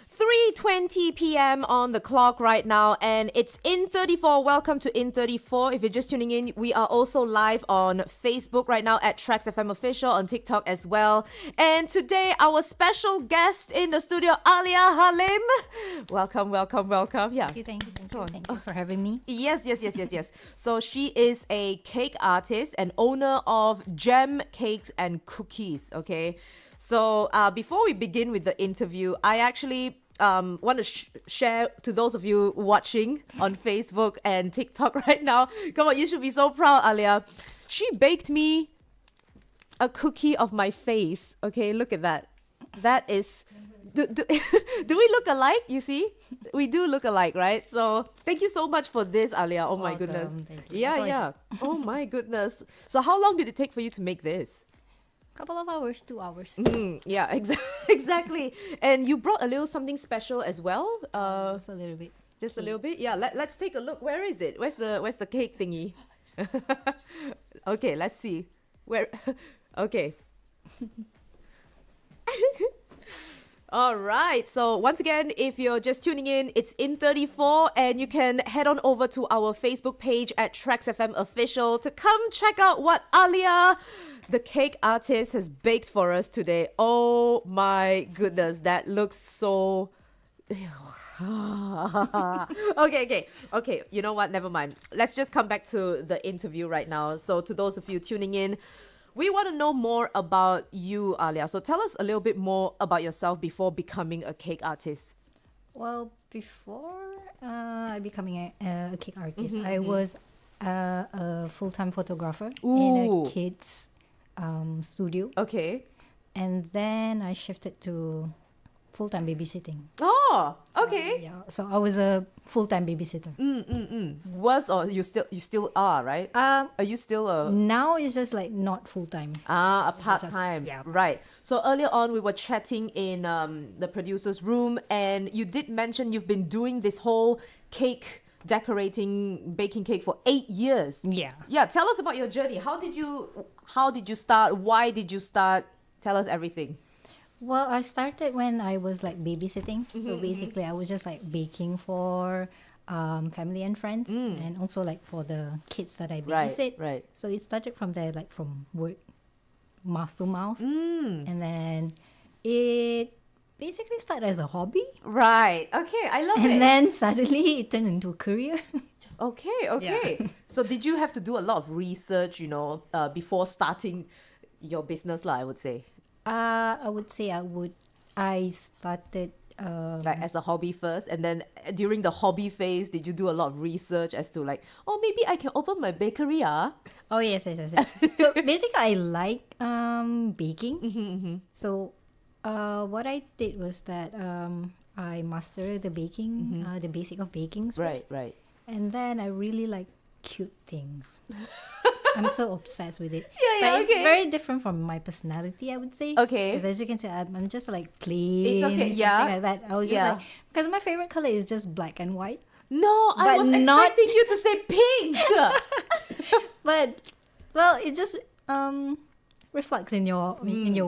3:20 p.m. on the clock right now, and it's IN34. Welcome to IN34. If you're just tuning in, we are also live on Facebook right now at TRAXXfm Official, on TikTok as well. And today, our special guest in the studio, Alya, Halim. Welcome. Yeah. Thank you for having me. Yes. So she is a cake artist and owner of Gem Cakes and Cookies, okay? So before we begin with the interview, I actually want to share to those of you watching on Facebook and TikTok right now. Come on, you should be so proud, Alya. She baked me a cookie of my face. Okay, look at that. That is... Do we look alike, you see? We do look alike, right? So thank you so much for this, Alya. Oh my goodness. Thank you. Yeah. Oh my goodness. So how long did it take for you to make this? Couple of hours, 2 hours. Yeah, exactly. And you brought a little something special as well. Just a little bit. Just a little bit. Yeah. Let's take a look. Where is it? Where's the cake thingy? Okay, let's see. Where? Okay. All right. So once again, if you're just tuning in, it's IN34, and you can head on over to our Facebook page at TRAXXfm Official to come check out what Alya, the cake artist, has baked for us today. Oh my goodness, that looks so... Okay. You know what? Never mind. Let's just come back to the interview right now. So to those of you tuning in, we want to know more about you, Alya. So tell us a little bit more about yourself before becoming a cake artist. Well, before becoming a cake artist, I was a full-time photographer in a kids studio. Okay. And then I shifted to full-time babysitting. Oh, okay. Yeah. So I was a full-time babysitter. Was, or you still are, right? Are you still a... Now it's just like not full-time. A part-time. Yeah. Right. So earlier on, we were chatting in the producer's room, and you did mention you've been doing this whole cake decorating, baking cake for 8 years. Yeah. Yeah. Tell us about your journey. How did you start? Why did you start? Tell us everything. Well, I started when I was like babysitting. So basically, I was just like baking for family and friends, and also like for the kids that I babysit. Right. So it started from there, like from word, mouth to mouth, and then it basically started as a hobby. Right. Okay. I love it. And then suddenly it turned into a career. Okay. Yeah. So did you have to do a lot of research, before starting your business, I would say? I would say I started like as a hobby first, and then during the hobby phase, did you do a lot of research as to like, oh, maybe I can open my bakery? Oh yes. So basically, I like baking. So what I did was that I mastered the baking, the basic of baking first. Right. And then I really like cute things. I'm so obsessed with it. Yeah, but it's very different from my personality, I would say. Okay. Because as you can see, I'm just like plain. It's okay, something like that. I was just Yeah. like, because my favorite color is just black and white. No, I But was not- expecting you to say pink. But well, it just reflects in your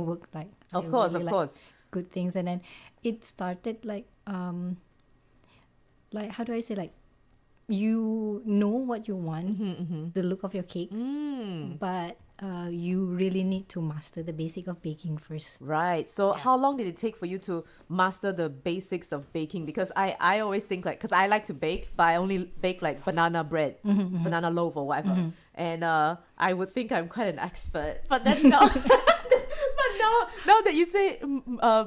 work, like Of I course, really of like course. good things. And then it started like how do I say, like, you know what you want, the look of your cakes, but you really need to master the basic of baking first. Right. So how long did it take for you to master the basics of baking? Because I always think like, because I like to bake, but I only bake like banana bread, banana loaf or whatever. And I would think I'm quite an expert. But then now, now that you say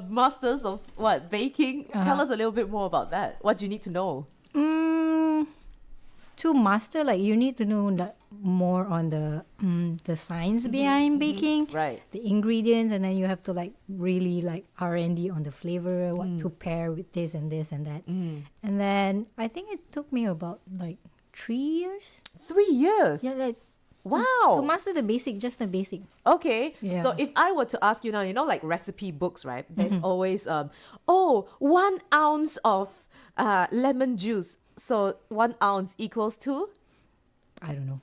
masters of what, baking, tell us a little bit more about that. What do you need to know? To master, like, you need to know more on the science behind baking, Right. the ingredients, and then you have to like really like R&D on the flavor, what to pair with this and that. And then I think it took me about like 3 years. 3 years? Yeah, like Wow. to master the basic, just the basic. Okay. Yeah. So if I were to ask you now, like recipe books, right? There's always 1 ounce of lemon juice. So 1 ounce equals to? I don't know.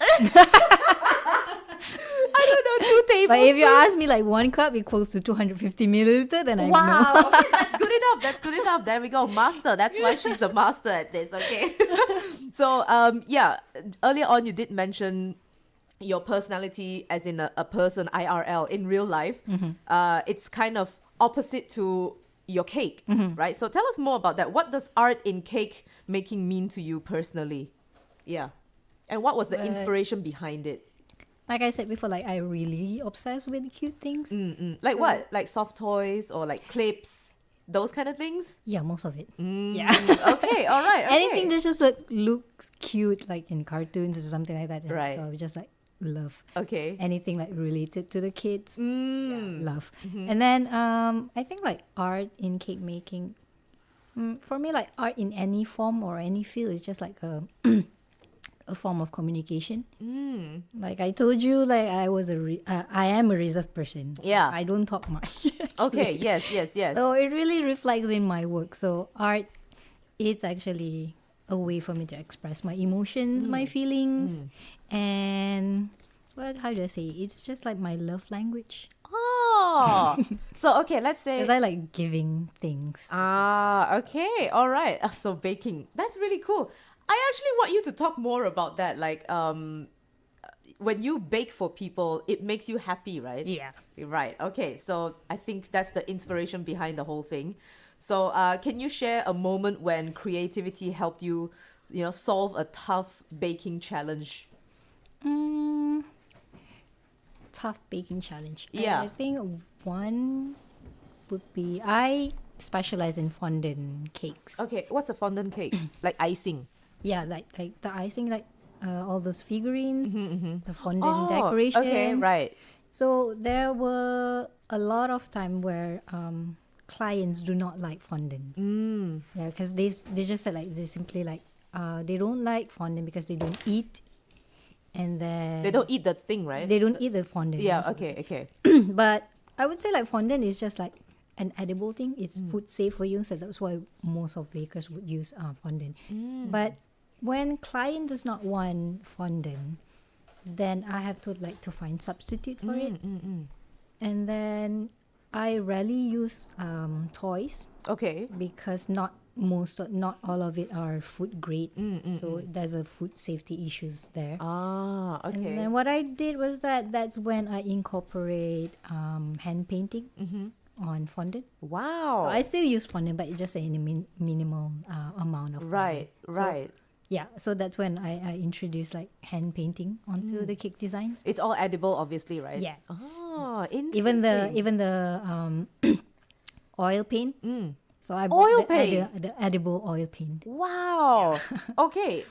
I don't know, 2 tablespoons. But if you ask me, like 1 cup equals to 250 milliliter, then I know. Wow, okay, that's good enough. That's good enough. There we go, master. That's why she's a master at this. Okay. So yeah, earlier on you did mention your personality as in a person IRL in real life. It's kind of opposite to your cake, right? So tell us more about that. What does art in cake making mean to you personally? Yeah. And what was the inspiration behind it? Like I said before, like I really obsessed with cute things. Like what? Like soft toys or like clips? Those kind of things? Yeah, most of it. Yeah. Okay, all right. Okay. Anything that just like looks cute, like in cartoons or something like that. Right. So I would just like love. Okay. Anything like related to the kids, love. And then I think like art in cake making, for me, like art in any form or any field is just like a a form of communication. Like I told you, like I am a reserved person. So Yeah. I don't talk much. Okay, yes. So it really reflects in my work. So art, it's actually a way for me to express my emotions, my feelings, and how do I say? It's just like my love language. Oh, so okay, let's say. Because I like giving things. Okay, all right. So baking, that's really cool. I actually want you to talk more about that. Like, when you bake for people, it makes you happy, right? Yeah. Right. Okay. So I think that's the inspiration behind the whole thing. So, can you share a moment when creativity helped you, solve a tough baking challenge? Tough baking challenge. Yeah. I think one would be I specialize in fondant cakes. Okay. What's a fondant cake? Like icing. Yeah, like the icing, like all those figurines, the fondant Oh, decorations. okay. Right. So there were a lot of time where clients do not like fondant. Yeah, because they just said like they simply like they don't like fondant because they don't eat, and then They don't eat the thing, right? they don't eat the fondant. Yeah. also. Okay. But I would say like fondant is just like an edible thing. It's food safe for you, so that's why most of bakers would use fondant. But when client does not want fondant, then I have to like to find substitute for it. And then I rarely use toys Okay. because not all of it are food grade. So there's a food safety issues there. Okay. And then what I did was that's when I incorporate hand painting on fondant. Wow. So I still use fondant, but it's just in a minimal amount of Right. fondant. Right. Yeah, so that's when I introduced like hand painting onto the cake designs. It's all edible, obviously, right? Yeah. Oh, interesting. Even the oil paint. So I Oil bought the edible oil paint. Wow. Okay.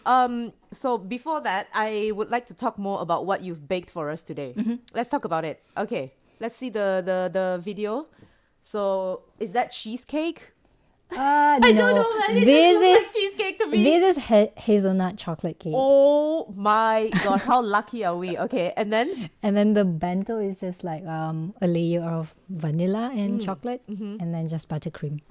So before that, I would like to talk more about what you've baked for us today. Let's talk about it. Okay. Let's see the video. So is that cheesecake? I don't know. This Like cheesecake to me. This is hazelnut chocolate cake. Oh my god! How lucky are we? Okay, and then And then the bento is just like a layer of vanilla and chocolate, and then just buttercream.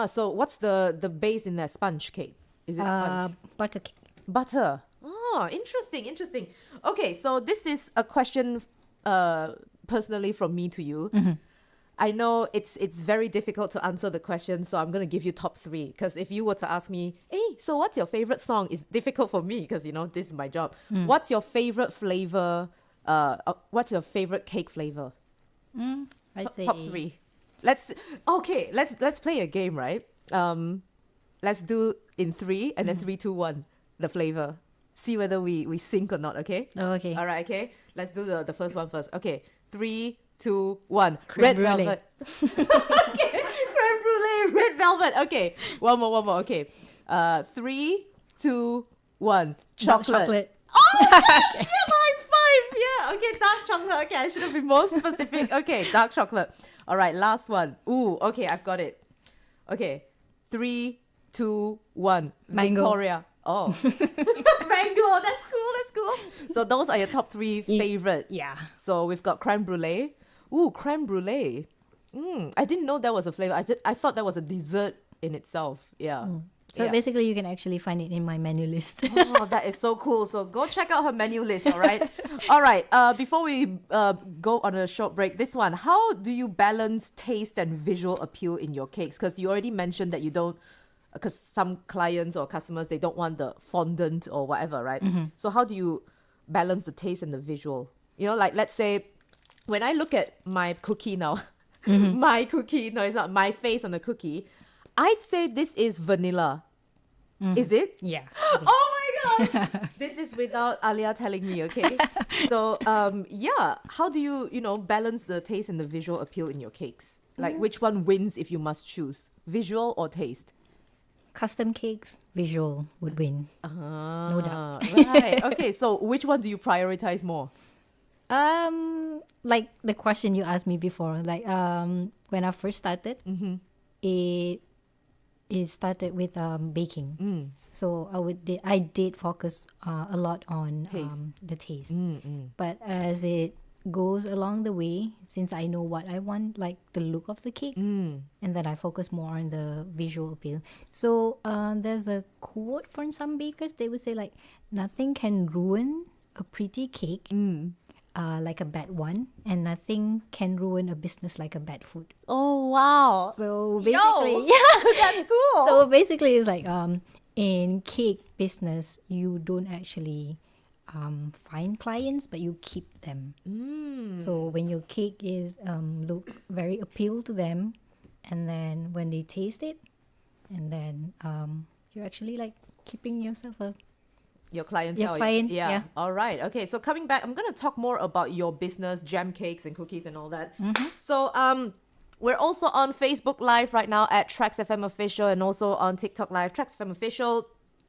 so what's the base in that sponge cake? Is it sponge? Butter cake. Butter. Oh, interesting. Okay, so this is a question personally from me to you. I know it's very difficult to answer the question, so I'm going to give you top 3. Because if you were to ask me, hey, so what's your favorite song? It's difficult for me because, this is my job. What's your favorite flavor? What's your favorite cake flavor? I'd say Top 3. Let's play a game, right? Let's do in 3 and then 3, 2, 1, the flavor. See whether we sync or not, okay? Oh, okay. All right, okay. Let's do the first one first. Okay, 3, 2, 1. Creme Red brulee. velvet. Okay, creme brulee, red velvet. Okay, one more. Okay, 3, 2, 1. Dark Chocolate. Oh, yeah, high five. Yeah, okay, dark chocolate. Okay, I should have been more specific. Okay, dark chocolate. All right, last one. Ooh, okay, I've got it. Okay, 3, 2, 1. Mango. Victoria. Oh, mango. That's cool. So those are your top 3 favorite. Yeah. So we've got creme brulee. Ooh, creme brulee. I didn't know that was a flavor. I thought that was a dessert in itself. Yeah. So basically, you can actually find it in my menu list. Oh, that is so cool. So go check out her menu list, all right? All right. Before we go on a short break, this one, how do you balance taste and visual appeal in your cakes? Because you already mentioned that you don't, because some clients or customers, they don't want the fondant or whatever, right? So how do you balance the taste and the visual? You know, like let's say when I look at my cookie now, my cookie, no, it's not my face on the cookie, I'd say this is vanilla. Is it? Yeah. Oh my gosh! This is without Alya telling me, okay? So, yeah, how do you, balance the taste and the visual appeal in your cakes? Like, which one wins if you must choose? Visual or taste? Custom cakes, visual would win. No doubt. Right. Okay, so which one do you prioritize more? Like the question you asked me before, like when I first started, it started with baking. So I did focus a lot on Taste. the taste. But as it goes along the way, since I know what I want, like the look of the cake, and then I focus more on the visual appeal. So there's a quote from some bakers. They would say like, nothing can ruin a pretty cake like a bad one, and nothing can ruin a business like a bad food. Oh, wow. So basically, That's cool. so basically, it's like in cake business, you don't actually find clients, but you keep them. So when your cake is look very appeal to them, and then when they taste it, and then you're actually like keeping yourself a Your clientele. client, Yeah. yeah. All right. Okay. So coming back, I'm going to talk more about your business, jam cakes and cookies and all that. So we're also on Facebook Live right now at TRAXXfm Official, and also on TikTok Live, TRAXXfm Official.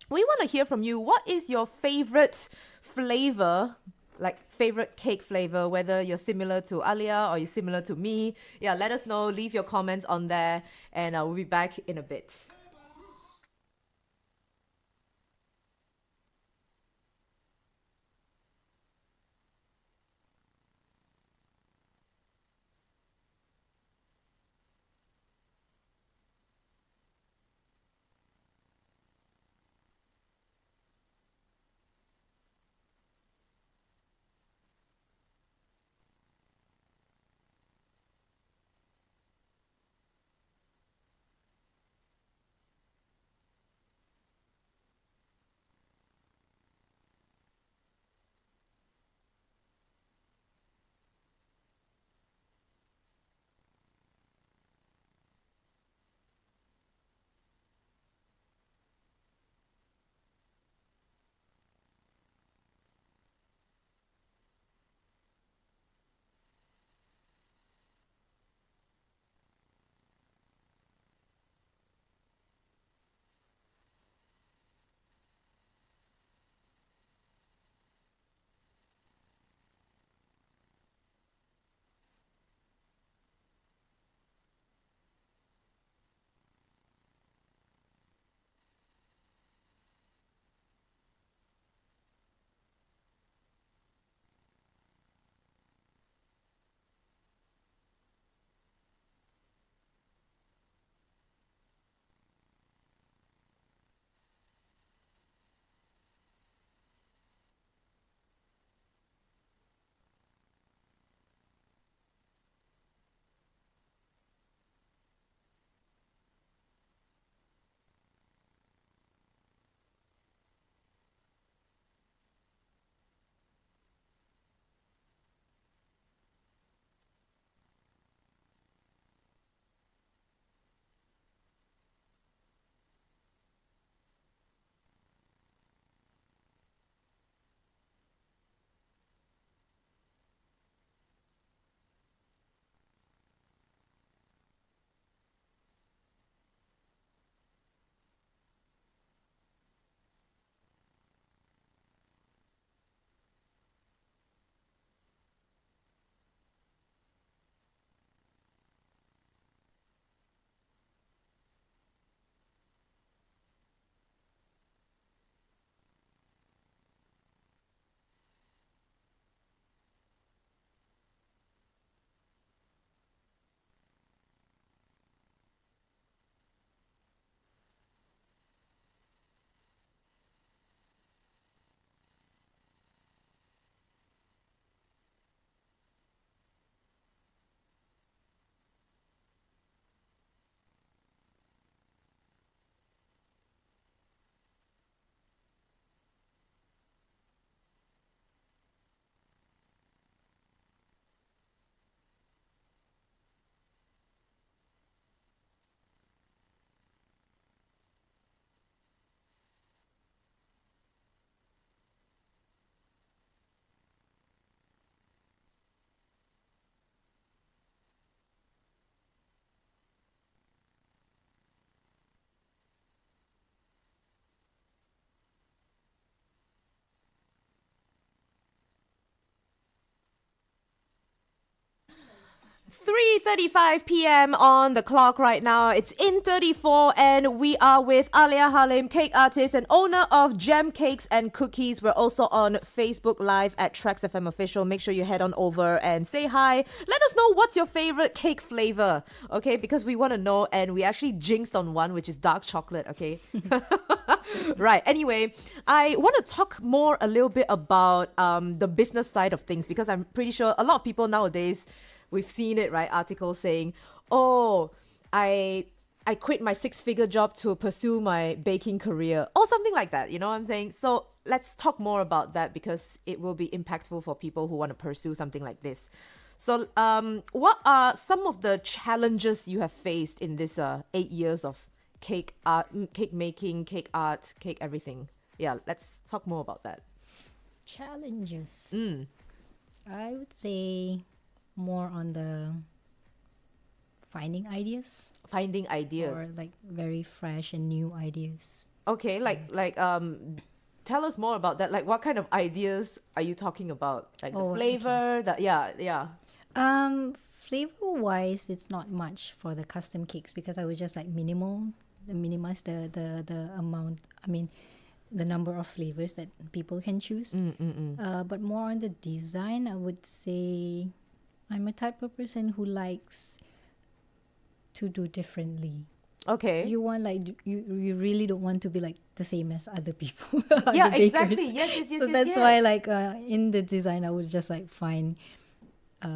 We want to hear from you. What is your favorite flavor, like favorite cake flavor, whether you're similar to Alya or you're similar to me? Yeah, let us know. Leave your comments on there, and we'll be back in a bit. 3:35 p.m. on the clock right now. It's IN34 and we are with Alya Halim, cake artist and owner of Gem Cakes and Cookies. We're also on Facebook Live at TRAXXfm Official. Make sure you head on over and say hi. Let us know what's your favorite cake flavor, okay? Because we want to know, and we actually jinxed on one, which is dark chocolate, okay? Right. Anyway, I want to talk a little bit about the business side of things, because I'm pretty sure a lot of people nowadays, we've seen it, right? Articles saying, oh, I quit my 6-figure job to pursue my baking career, or something like that. You know what I'm saying? So let's talk more about that, because it will be impactful for people who want to pursue something like this. So what are some of the challenges you have faced in this 8 years of cake art, cake making, cake art, cake everything? Yeah, let's talk more about that. Challenges. I would say more on the finding ideas or like very fresh and new ideas. Okay, tell us more about that. Like, what kind of ideas are you talking about? Like the flavor, Flavor wise, it's not much for the custom cakes, because I was just like minimize the amount, the number of flavors that people can choose. But more on the design, I would say I'm a type of person who likes to do differently. Okay. You want you really don't want to be like the same as other people. Yeah, other exactly. bakers. Yes. So that's why in the design I would just find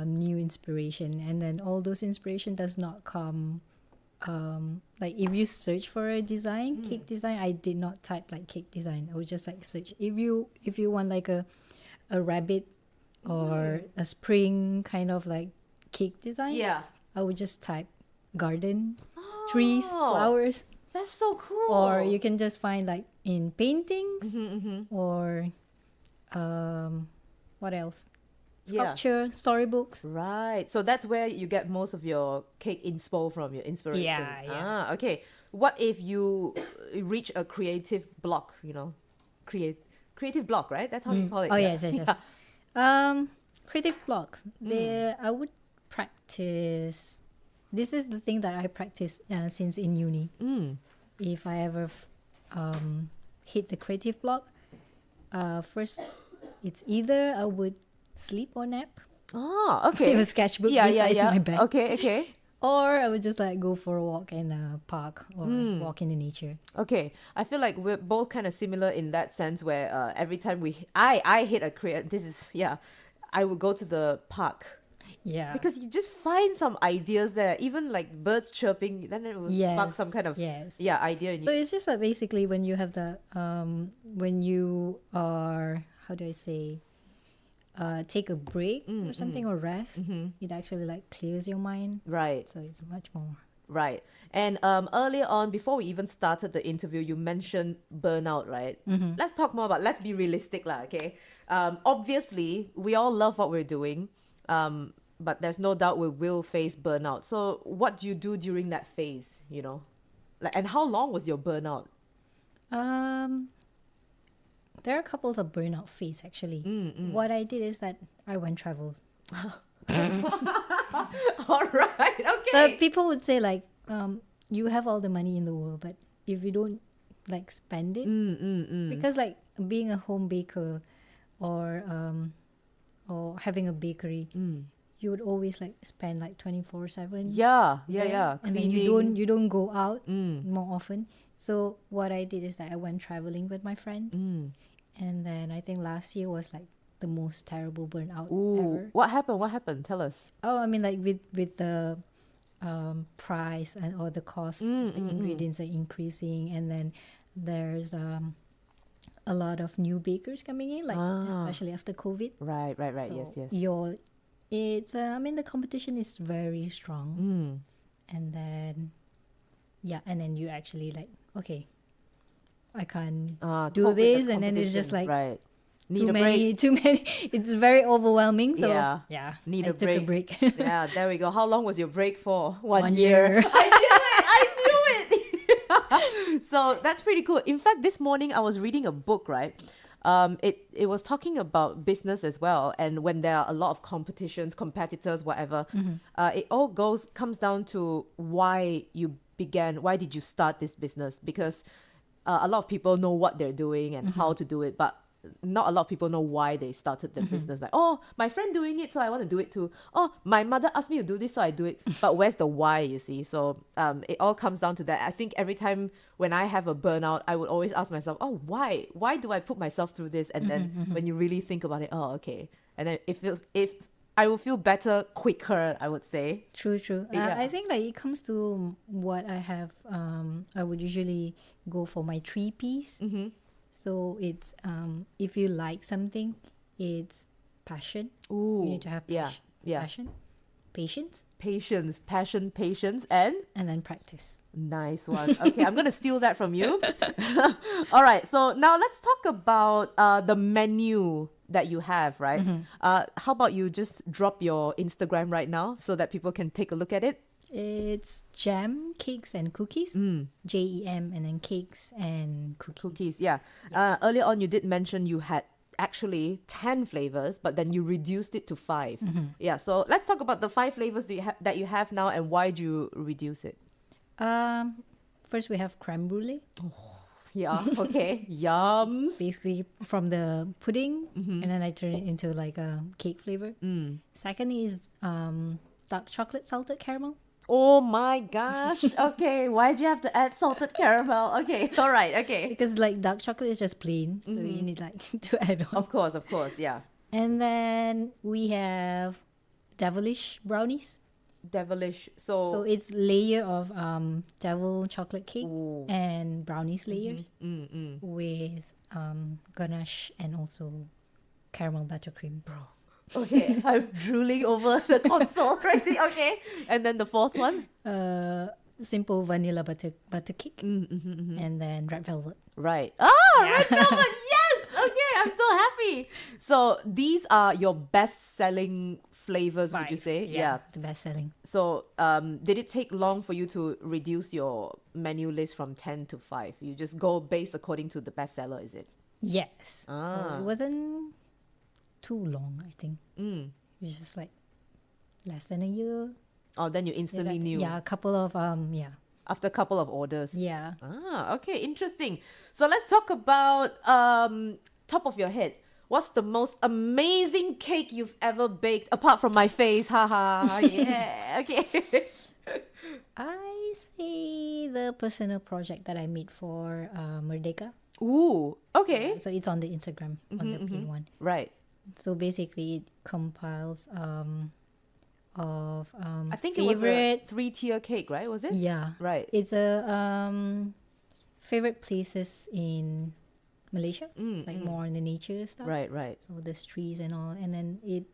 new inspiration, and then all those inspiration does not come if you search for a design, cake design, I did not type like cake design. I would just search if you want like a rabbit or a spring kind of like cake design. Yeah. I would just type garden, trees, flowers. That's so cool. Or you can just find like in paintings or what else? Sculpture, storybooks. Right. So that's where you get most of your cake inspo from, your inspiration. Yeah. Okay. What if you reach a creative block, creative block, right? That's how you call it. Oh, yes. Creative blocks. I would practice. This is the thing that I practice since in uni. If I ever hit the creative block, first, it's either I would sleep or nap. Oh, okay. With a sketchbook besides my bed. Okay. Or I would just go for a walk in a park or walk in the nature. Okay, I feel like we're both kind of similar in that sense, where every time I hit a I would go to the park. Yeah. Because you just find some ideas there, even like birds chirping, then it will spark some kind of idea. So it's just basically when you have the when you are, how do I say, take a break or something, or rest, it actually clears your mind. Right. So it's much more. Right. And earlier on, before we even started the interview, you mentioned burnout, right? Let's talk more about, let's be realistic lah, okay? Obviously, we all love what we're doing, but there's no doubt we will face burnout. So what do you do during that phase, and how long was your burnout? There are couples of burnout phase actually. What I did is that I went travel. All right, okay. So people would say you have all the money in the world, but if you don't spend it, because being a home baker or having a bakery, you would always spend 24/7. Yeah. And then you don't go out more often. So what I did is that I went traveling with my friends. And then I think last year was the most terrible burnout ever. What happened? Tell us. Oh, with the price and or the cost, the ingredients are increasing, and then there's a lot of new bakers coming in, especially after COVID. Right. So Yes. It's the competition is very strong. And then you actually okay, I can't do this, and then it's just right. Need too a break. Too many. It's very overwhelming. So need I a took break. a break. Yeah, there we go. How long was your break for? 1 year. I knew it. So that's pretty cool. In fact, this morning I was reading a book, right? it was talking about business as well. And when there are a lot of competitions, competitors, whatever, it all comes down to why you began, why did you start this business? Because a lot of people know what they're doing and how to do it, but not a lot of people know why they started the business. Like, oh, my friend doing it, so I want to do it too. Oh, my mother asked me to do this, so I do it. But where's the why, you see? So it all comes down to that. I think every time when I have a burnout, I would always ask myself, oh, why? Why do I put myself through this? And then when you really think about it, oh, okay. And then if I will feel better quicker, I would say. True. Yeah. I think like it comes to what I have. I would usually go for my 3 Ps. So it's if you like something, it's passion. Ooh, You need to have passion, patience, passion, patience, and then practice. nice one. Okay, I'm gonna steal that from you. All right, so now let's talk about the menu that you have, right? How about you just drop your Instagram right now so that people can take a look at it? It's jam, cakes, and cookies. JEM, and then cakes and cookies. Yeah. Earlier on, you did mention you had actually 10 flavors, but then you reduced it to 5. Yeah, so let's talk about the 5 flavors that you have now, and why do you reduce it? First we have creme brulee. Yeah, okay. Yums. Basically from the pudding, and then I turn it into like a cake flavor. Second is dark chocolate salted caramel. Oh my gosh. Okay, why'd you have to add salted caramel? Okay, all right, okay. Because like dark chocolate is just plain, so you need like to add on. Of course, yeah. And then we have devilish brownies. Devilish. So it's layer of devil chocolate cake Ooh. and brownies layers with ganache and also caramel buttercream. Okay, I'm drooling over the console right there. Okay, and then the fourth one. Simple vanilla butter cake, and then red velvet. Right. Red velvet. Yes. Okay, I'm so happy. So these are your best-selling flavors, would you say? Yeah, the best selling. So did it take long for you to reduce your menu list from 10 to 5? You just go based according to the bestseller, is it? Yes. So it wasn't too long, I think. It was just like less than a year. Oh, then you instantly knew. Yeah, a couple of After a couple of orders. Yeah. Okay, interesting. So let's talk about top of your head. What's the most amazing cake you've ever baked apart from my face? Haha. Yeah. Okay. I say the personal project that I made for Merdeka. Ooh. Okay. So it's on the Instagram on the pin one. Right. So basically, it compiles of I think favorite. it was a 3-tier cake, right? Was it? Yeah. Right. It's a favorite places in Malaysia, like more in the nature stuff. Right. So there's trees and all, and then it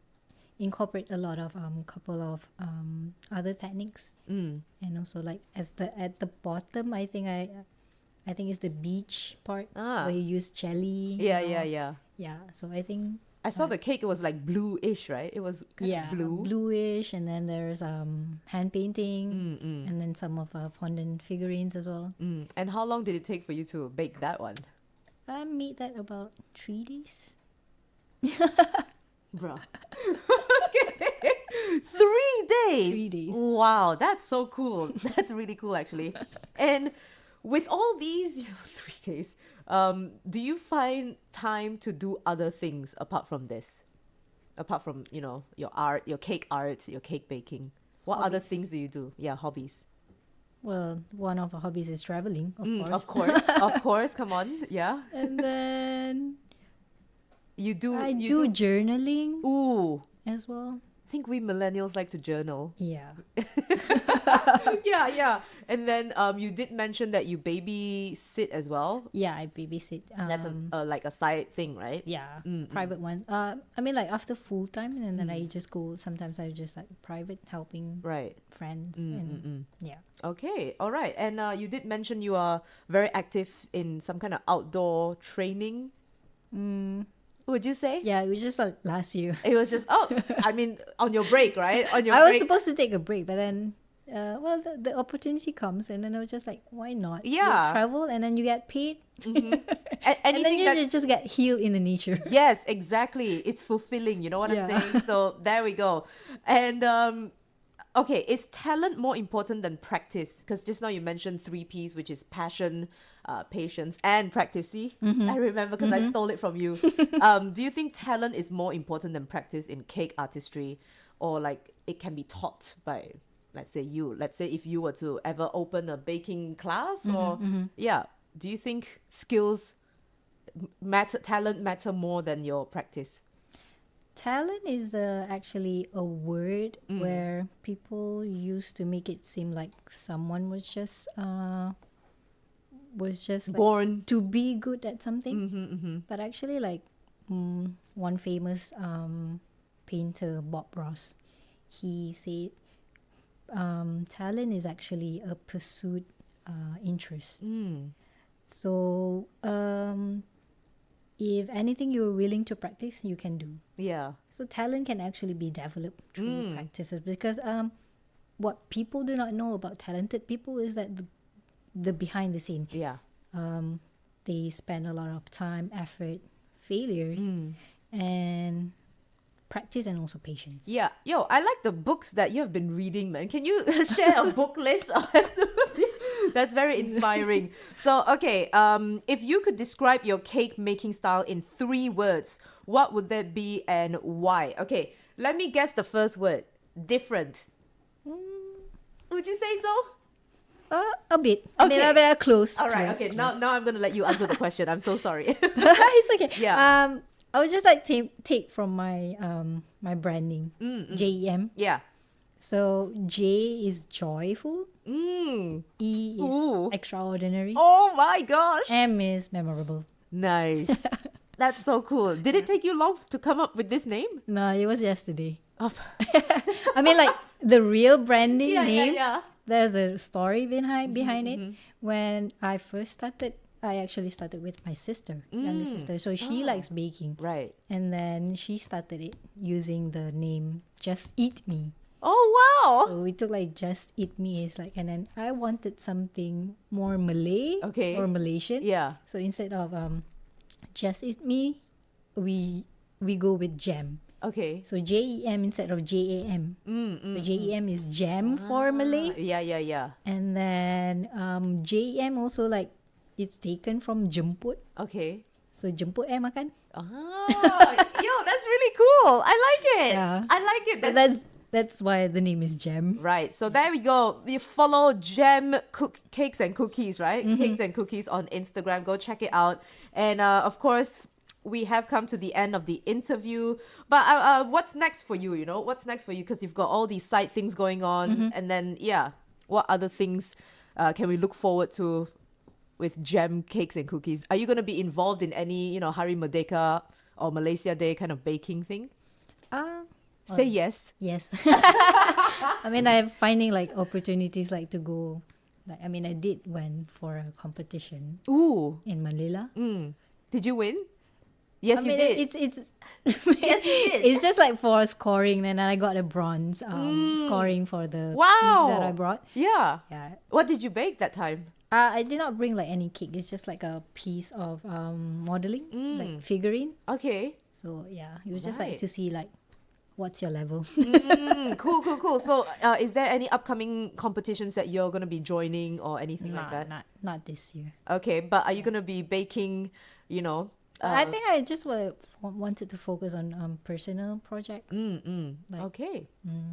incorporate a lot of couple of other techniques, and also like at the bottom, I think it's the beach part where you use jelly. Yeah. Yeah. So I think I saw the cake. It was like bluish, right? It was kind of blue. bluish, and then there's hand painting, and then some of fondant figurines as well. And how long did it take for you to bake that one? I made that about 3 days. Bruh. Okay. 3 days. 3 days. Wow, that's so cool. That's really cool, actually. And with all these 3 days, do you find time to do other things apart from this? Apart from, your art, your cake art, your cake baking. What other Hobbies. things do you do? Yeah, hobbies. Well, one of our hobbies is traveling, Of course. Of course. Come on. Yeah. And then You do. I you do journaling Ooh. as well. I think we millennials like to journal. Yeah. Yeah. And then you did mention that you babysit as well. Yeah, I babysit. That's like a side thing, right? Yeah, private one. I mean, like after full time, and then I just go. Sometimes I just like private helping Right. friends, and yeah. Okay. All right. And you did mention you are very active in some kind of outdoor training. Would you say? Yeah, it was just like last year. It was just I mean, on your break, right? On your I was break. supposed to take a break, but then well, the opportunity comes, and then I was just like, why not? You Yeah. travel, and then you get paid, and then Anything you that's just get healed in the nature. yes, exactly. It's fulfilling. You know what I'm Yeah. saying? So there we go. And okay, is talent more important than practice? Because just now you mentioned 3 Ps, which is passion, patience, and practice. See? I remember because I stole it from you. Do you think talent is more important than practice in cake artistry, or like it can be taught by, let's say you? Let's say if you were to ever open a baking class, or yeah, do you think skills talent matter more than your practice? Talent is actually a word where people used to make it seem like someone was just like, Born. to be good at something. But actually, like one famous painter, Bob Ross, he said talent is actually a pursued interest. So if anything you're willing to practice, you can do. Yeah. So talent can actually be developed through practices, because what people do not know about talented people is that the behind the scene, Yeah. they spend a lot of time, effort, failures, and practice, and also patience. Yeah. Yo, I like the books that you have been reading, man. Can you share a book list? That's very inspiring. So, okay, if you could describe your cake making style in 3 words, what would that be and why? Okay, let me guess the first word. Different. Would you say so? A bit. I mean, Okay. a bit close. All right. close, Okay. close. Now I'm gonna let you answer the question. I'm so sorry. It's okay. Yeah. I was just like take from my my branding, JEM. Yeah. So J is joyful, Mm. E is Ooh. extraordinary, Oh my gosh. M is memorable. Nice. That's so cool. Did it take you long to come up with this name? No, it was yesterday. Oh. I mean, like the real branding Yeah, name. yeah. There's a story behind it. When I first started, I actually started with my sister, younger sister. So she likes baking, Right. and then she started it using the name Just Eat Me. Oh wow. So we took like Just Eat Me is like, and then I wanted something more Malay, Okay. or Malaysian. Yeah. So instead of Just Eat Me, we go with Jam. Okay. So JEM instead of JAM. So JEM is Jam for Malay. Yeah, yeah, yeah. And then JEM also, like, it's taken from jemput. Okay. So jemput makan. Yo, that's really cool. I like it. Yeah. I like it. So that's why the name is Jam. Right. So there we go. You follow Gem Cakes and Cookies, right? Cakes and Cookies on Instagram. Go check it out. And of course, we have come to the end of the interview. But what's next for you? You know, what's next for you? Because you've got all these side things going on. And then, yeah, what other things can we look forward to with Gem Cakes and Cookies? Are you going to be involved in any, Hari Merdeka or Malaysia Day kind of baking thing? Say yes. Yes. I mean, I'm finding like opportunities like to go. Like, I mean, I did went for a competition Ooh. in Manila. Did you win? Yes, I you mean, did. it's Yes, you did. it's just like for scoring, and I got a bronze scoring for the Wow. piece that I brought. Yeah. Yeah. What did you bake that time? I did not bring like any cake. It's just like a piece of modeling, like figurine. Okay. So yeah, it was just like Right. to see like what's your level. Cool. So, is there any upcoming competitions that you're going to be joining or anything like that? Not this year. Okay, but are you going to be baking, I think I just wanted to focus on personal projects. Like, Okay,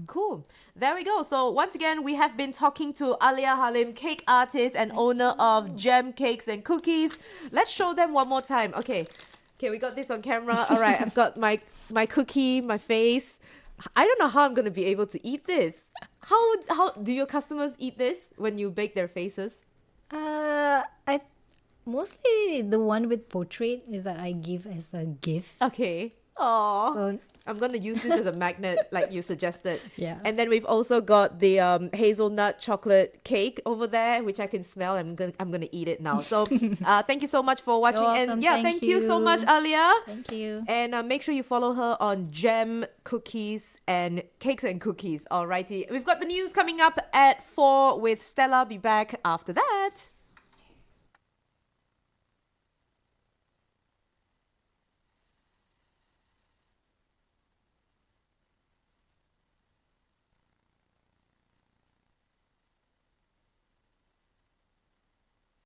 cool. There we go. So once again, we have been talking to Alya Halim, cake artist and owner of Gem Cakes and Cookies. Let's show them one more time. Okay, we got this on camera. All right, I've got my cookie, my face. I don't know how I'm gonna be able to eat this. How do your customers eat this when you bake their faces? I mostly the one with portrait is that I give as a gift. Okay. Oh. So I'm gonna use this as a magnet, like you suggested. Yeah. And then we've also got the hazelnut chocolate cake over there, which I can smell. I'm gonna eat it now. So thank you so much for watching. You're And welcome. yeah, thank you so much, Alya. Thank you. And make sure you follow her on Gem Cookies and Cakes and Cookies. Alrighty. We've got the news coming up at 4 with Stella. Be back after that.